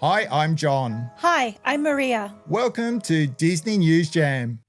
Hi, I'm John. Hi, I'm Maria. Welcome to Disney News JaM.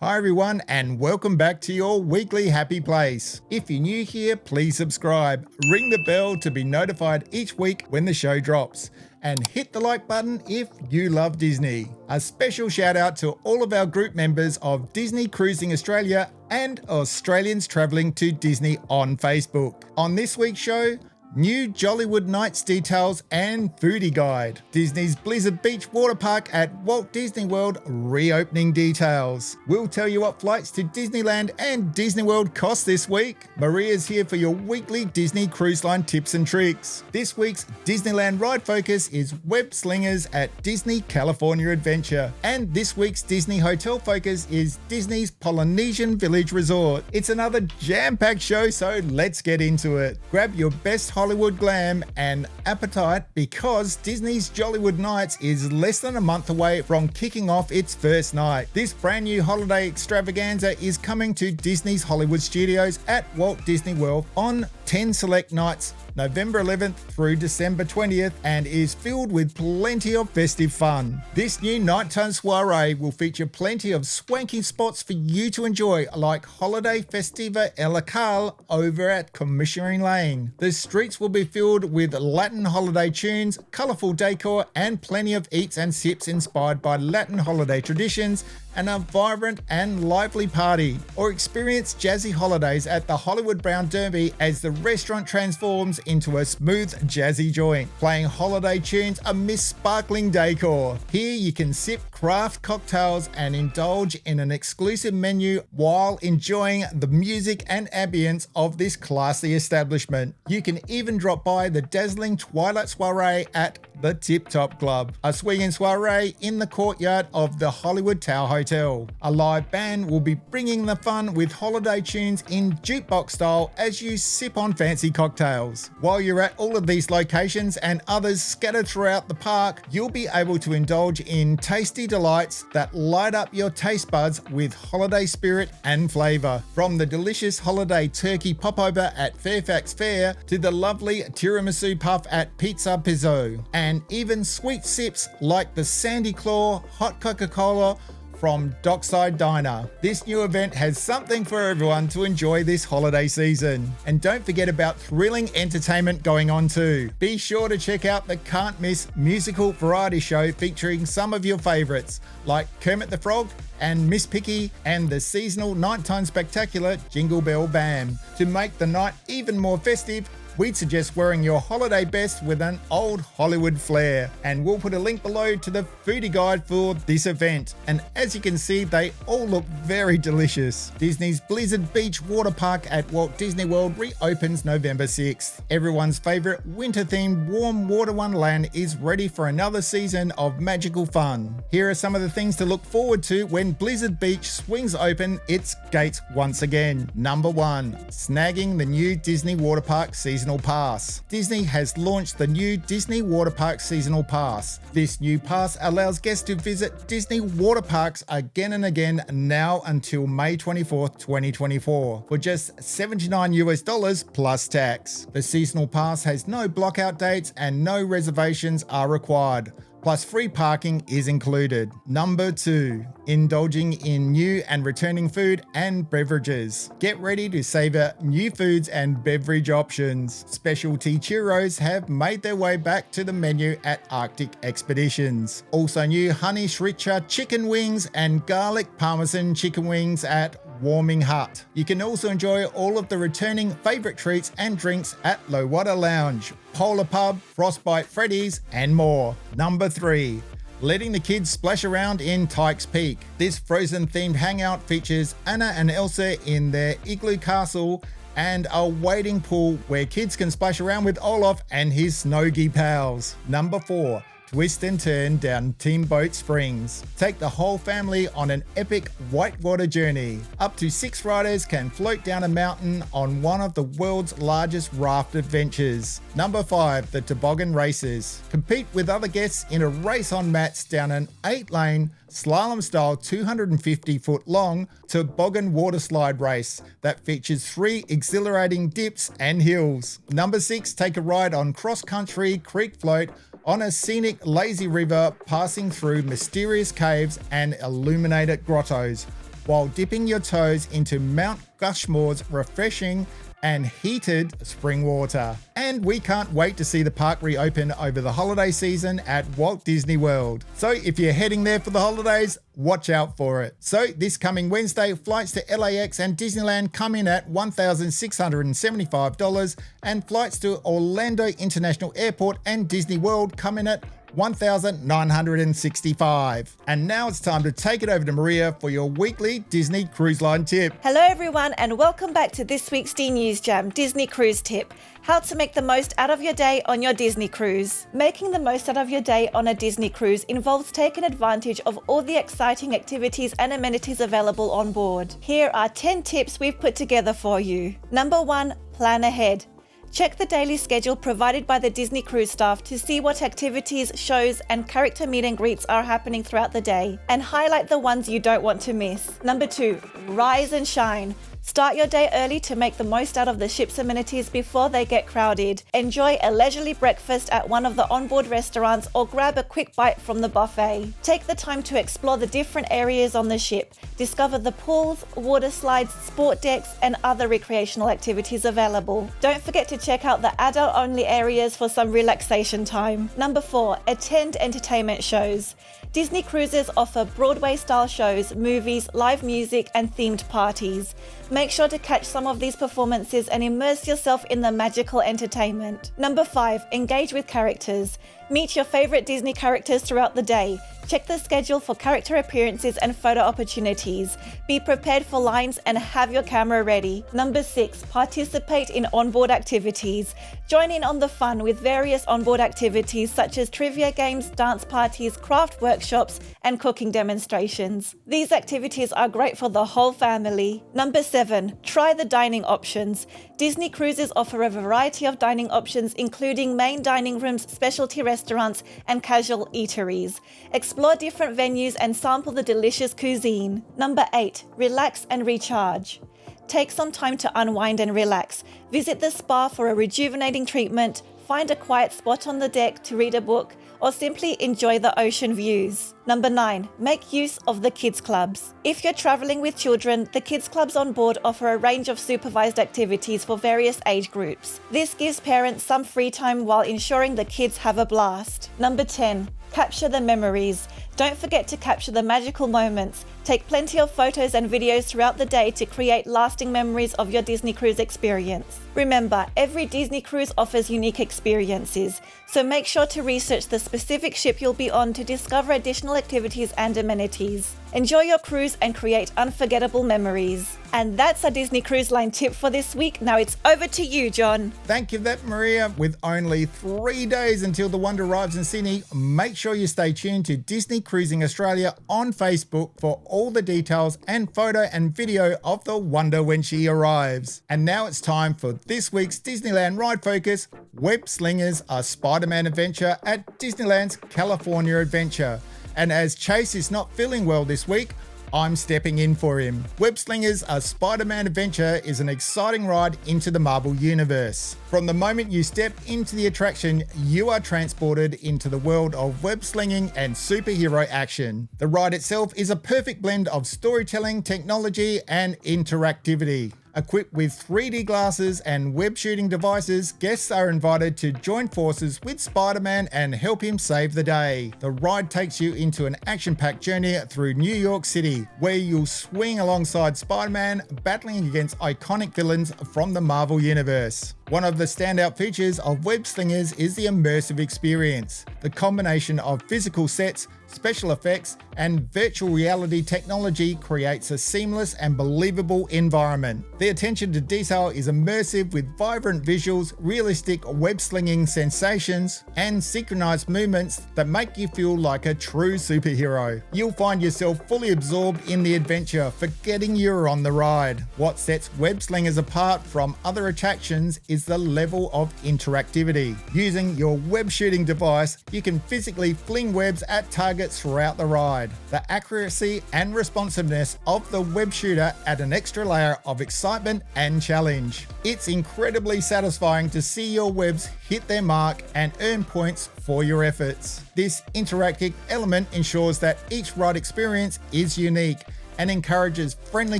Hi everyone, and welcome back to your weekly happy place. If you're new here, please subscribe, ring the bell to be notified each week when the show drops, and hit the like button if you love Disney. A special shout out to all of our group members of Disney Cruising Australia and Australians travelling to Disney on Facebook. On this week's show, new Jollywood Nights Details and Foodie Guide. Disney's Blizzard Beach water park at Walt Disney World reopening details. We'll tell you what flights to Disneyland and Disney World cost this week. Maria's here for your weekly Disney Cruise Line tips and tricks. This week's Disneyland ride focus is Web Slingers at Disney California Adventure. And this week's Disney hotel focus is Disney's Polynesian Village Resort. It's another jam-packed show, so let's get into it. Grab your best Hollywood glam and appetite because Disney's Jollywood Nights is less than a month away from kicking off its first night. This brand new holiday extravaganza is coming to Disney's Hollywood Studios at Walt Disney World on 10 select nights, November 11th through December 20th, and is filled with plenty of festive fun. This new nighttime soiree will feature plenty of swanky spots for you to enjoy, like Holiday Festiva El Acal over at Commissioning Lane. The streets will be filled with Latin holiday tunes, colourful decor, and plenty of eats and sips inspired by Latin holiday traditions and a vibrant and lively party. Or experience jazzy holidays at the Hollywood Brown Derby as the restaurant transforms into a smooth jazzy joint, playing holiday tunes amidst sparkling decor. Here you can sip craft cocktails and indulge in an exclusive menu while enjoying the music and ambience of this classy establishment. You can even drop by the dazzling Twilight Soiree at the Tip Top Club, a swinging soiree in the courtyard of the Hollywood Tower Hotel. A live band will be bringing the fun with holiday tunes in jukebox style as you sip on fancy cocktails. While you're at all of these locations and others scattered throughout the park, you'll be able to indulge in tasty delights that light up your taste buds with holiday spirit and flavour. From the delicious holiday turkey popover at Fairfax Fair to the lovely tiramisu puff at Pizza Pizzo, and even sweet sips like the Sandy Claw Hot Coca-Cola from Dockside Diner. This new event has something for everyone to enjoy this holiday season. And don't forget about thrilling entertainment going on too. Be sure to check out the can't miss musical variety show featuring some of your favourites like Kermit the Frog and Miss Piggy, and the seasonal nighttime spectacular Jingle Bell Bam. To make the night even more festive, we'd suggest wearing your holiday best with an old Hollywood flair. And we'll put a link below to the foodie guide for this event. And as you can see, they all look very delicious. Disney's Blizzard Beach water park at Walt Disney World reopens November 6th. Everyone's favourite winter-themed warm water wonderland is ready for another season of magical fun. Here are some of the things to look forward to when Blizzard Beach swings open its gates once again. Number 1. Snagging the new Disney Water Park Seasonal Pass. Disney has launched the new Disney Water Park Seasonal Pass. This new pass allows guests to visit Disney water parks again and again now until May 24th, 2024 for just $79 plus tax. The seasonal pass has no blockout dates and no reservations are required. Plus free parking is included. Number 2. Indulging in new and returning food and beverages. Get ready to savor new foods and beverage options. Specialty churros have made their way back to the menu at Arctic Expeditions. Also new honey sriracha chicken wings and garlic parmesan chicken wings at Warming Hut. You can also enjoy all of the returning favourite treats and drinks at Low Water Lounge, Polar Pub, Frostbite Freddy's, and more. Number 3. Letting the kids splash around in Tyke's Peak. This Frozen-themed hangout features Anna and Elsa in their igloo castle and a wading pool where kids can splash around with Olaf and his Snowgy pals. Number 4. twist and turn down Teamboat Springs. Take the whole family on an epic whitewater journey. Up to 6 riders can float down a mountain on one of the world's largest raft adventures. Number 5, the toboggan races. Compete with other guests in a race on mats down an 8-lane, slalom-style 250-foot long toboggan water slide race that features 3 exhilarating dips and hills. Number 6, take a ride on cross-country creek float on a scenic lazy river passing through mysterious caves and illuminated grottos, while dipping your toes into Mount Gushmore's refreshing and heated spring water. And we can't wait to see the park reopen over the holiday season at Walt Disney World. So if you're heading there for the holidays, watch out for it. So this coming Wednesday, flights to LAX and Disneyland come in at $1,675, and flights to Orlando International Airport and Disney World come in at $1,965. And now it's time to take it over to Maria for your weekly Disney Cruise Line tip. Hello everyone, and welcome back to this week's D News Jam Disney Cruise Tip. How to make the most out of your day on your Disney cruise. Making the most out of your day on a Disney cruise involves taking advantage of all the exciting activities and amenities available on board. Here are 10 tips we've put together for you. Number 1, plan ahead. Check the daily schedule provided by the Disney cruise staff to see what activities, shows, and character meet and greets are happening throughout the day, and highlight the ones you don't want to miss. Number 2, rise and shine. Start your day early to make the most out of the ship's amenities before they get crowded. Enjoy a leisurely breakfast at one of the onboard restaurants or grab a quick bite from the buffet. Take the time to explore the different areas on the ship. Discover the pools, water slides, sport decks, and other recreational activities available. Don't forget to check out the adult-only areas for some relaxation time. Number 4, attend entertainment shows. Disney cruises offer Broadway-style shows, movies, live music, and themed parties. Make sure to catch some of these performances and immerse yourself in the magical entertainment. Number 5, engage with characters. Meet your favorite Disney characters throughout the day. Check the schedule for character appearances and photo opportunities. Be prepared for lines and have your camera ready. Number 6, participate in onboard activities. Join in on the fun with various onboard activities such as trivia games, dance parties, craft workshops, and cooking demonstrations. These activities are great for the whole family. Number 7, try the dining options. Disney cruises offer a variety of dining options, including main dining rooms, specialty restaurants, and casual eateries. Explore different venues and sample the delicious cuisine. Number 8, relax and recharge. Take some time to unwind and relax. Visit the spa for a rejuvenating treatment, find a quiet spot on the deck to read a book, or simply enjoy the ocean views. Number 9, make use of the kids clubs. If you're traveling with children, the kids clubs on board offer a range of supervised activities for various age groups. This gives parents some free time while ensuring the kids have a blast. Number 10, capture the memories. Don't forget to capture the magical moments. Take plenty of photos and videos throughout the day to create lasting memories of your Disney cruise experience. Remember, every Disney cruise offers unique experiences, so make sure to research the specific ship you'll be on to discover additional activities and amenities. Enjoy your cruise and create unforgettable memories. And that's our Disney Cruise Line tip for this week. Now it's over to you, John. Thank you for that, Maria. With only 3 days until the Wonder arrives in Sydney, make sure you stay tuned to Disney Cruising Australia on Facebook for all the details and photo and video of the Wonder when she arrives. And now it's time for this week's Disneyland Ride Focus, Web Slingers, a Spider-Man adventure at Disneyland's California Adventure. And as Chase is not feeling well this week, I'm stepping in for him. Web Slingers, a Spider-Man adventure is an exciting ride into the Marvel Universe. From the moment you step into the attraction, you are transported into the world of web slinging and superhero action. The ride itself is a perfect blend of storytelling, technology, and interactivity. Equipped with 3D glasses and web shooting devices, guests are invited to join forces with Spider-Man and help him save the day. The ride takes you into an action-packed journey through New York City, where you'll swing alongside Spider-Man, battling against iconic villains from the Marvel Universe. One of the standout features of Web Slingers is the immersive experience. The combination of physical sets, special effects, and virtual reality technology creates a seamless and believable environment. The attention to detail is immersive with vibrant visuals, realistic web slinging sensations, and synchronized movements that make you feel like a true superhero. You'll find yourself fully absorbed in the adventure, forgetting you're on the ride. What sets Web Slingers apart from other attractions is the level of interactivity. Using your web shooting device, you can physically fling webs at targets throughout the ride. The accuracy and responsiveness of the web shooter add an extra layer of excitement and challenge. It's incredibly satisfying to see your webs hit their mark and earn points for your efforts. This interactive element ensures that each ride experience is unique and encourages friendly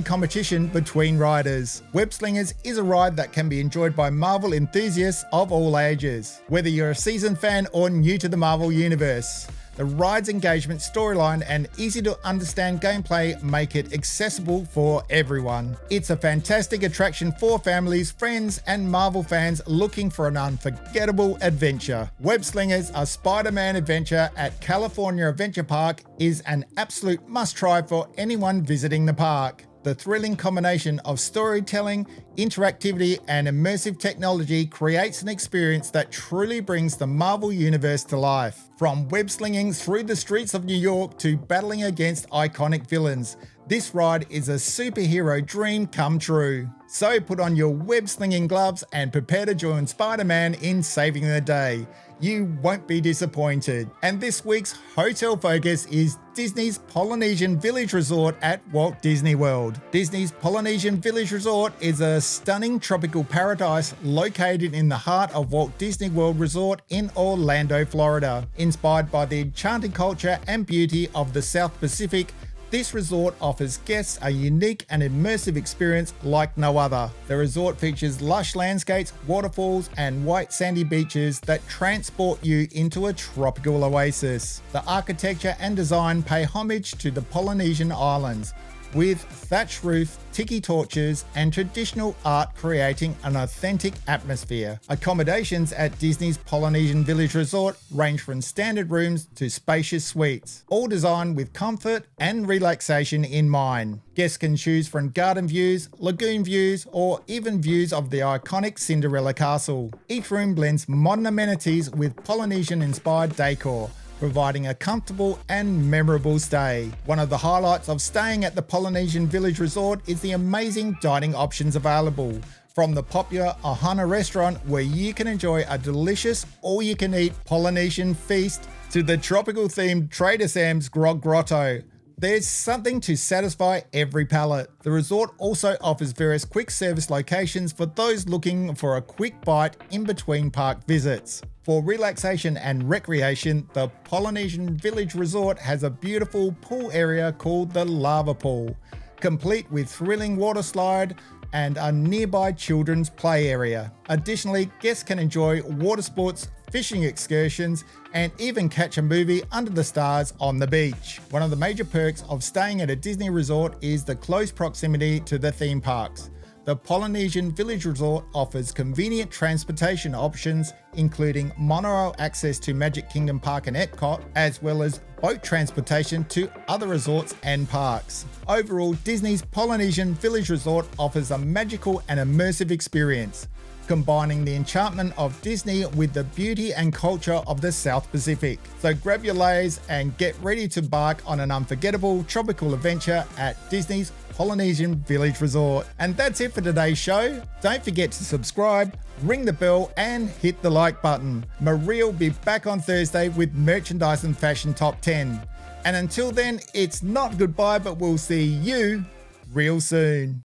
competition between riders. Web Slingers is a ride that can be enjoyed by Marvel enthusiasts of all ages, whether you're a seasoned fan or new to the Marvel universe. The ride's engagement, storyline, and easy to understand gameplay make it accessible for everyone. It's a fantastic attraction for families, friends, and Marvel fans looking for an unforgettable adventure. Web Slingers, a Spider-Man adventure at California Adventure Park, is an absolute must-try for anyone visiting the park. The thrilling combination of storytelling, interactivity, and immersive technology creates an experience that truly brings the Marvel Universe to life. From web slinging through the streets of New York to battling against iconic villains, this ride is a superhero dream come true. So put on your web slinging gloves and prepare to join Spider-Man in saving the day. You won't be disappointed. And this week's hotel focus is Disney's Polynesian Village Resort at Walt Disney World. Disney's Polynesian Village Resort is a stunning tropical paradise located in the heart of Walt Disney World Resort in Orlando, Florida. Inspired by the enchanting culture and beauty of the South Pacific, this resort offers guests a unique and immersive experience like no other. The resort features lush landscapes, waterfalls, and white sandy beaches that transport you into a tropical oasis. The architecture and design pay homage to the Polynesian islands, with thatched roof, tiki torches, and traditional art creating an authentic atmosphere. Accommodations at Disney's Polynesian Village Resort range from standard rooms to spacious suites, all designed with comfort and relaxation in mind. Guests can choose from garden views, lagoon views, or even views of the iconic Cinderella Castle. Each room blends modern amenities with Polynesian-inspired decor, providing a comfortable and memorable stay. One of the highlights of staying at the Polynesian Village Resort is the amazing dining options available. From the popular Ohana restaurant, where you can enjoy a delicious all-you-can-eat Polynesian feast, to the tropical-themed Trader Sam's Grog Grotto. There's something to satisfy every palate. The resort also offers various quick service locations for those looking for a quick bite in between park visits. For relaxation and recreation, the Polynesian Village Resort has a beautiful pool area called the Lava Pool, complete with thrilling water slide and a nearby children's play area. Additionally, guests can enjoy water sports, fishing excursions, and even catch a movie under the stars on the beach. One of the major perks of staying at a Disney resort is the close proximity to the theme parks. The Polynesian Village Resort offers convenient transportation options, including monorail access to Magic Kingdom Park and Epcot, as well as boat transportation to other resorts and parks. Overall, Disney's Polynesian Village Resort offers a magical and immersive experience, combining the enchantment of Disney with the beauty and culture of the South Pacific. So grab your layers and get ready to embark on an unforgettable tropical adventure at Disney's Polynesian Village Resort. And that's it for today's show. Don't forget to subscribe, ring the bell, and hit the like button. Maria will be back on Thursday with Merchandise and Fashion Top 10. And until then, it's not goodbye, but we'll see you real soon.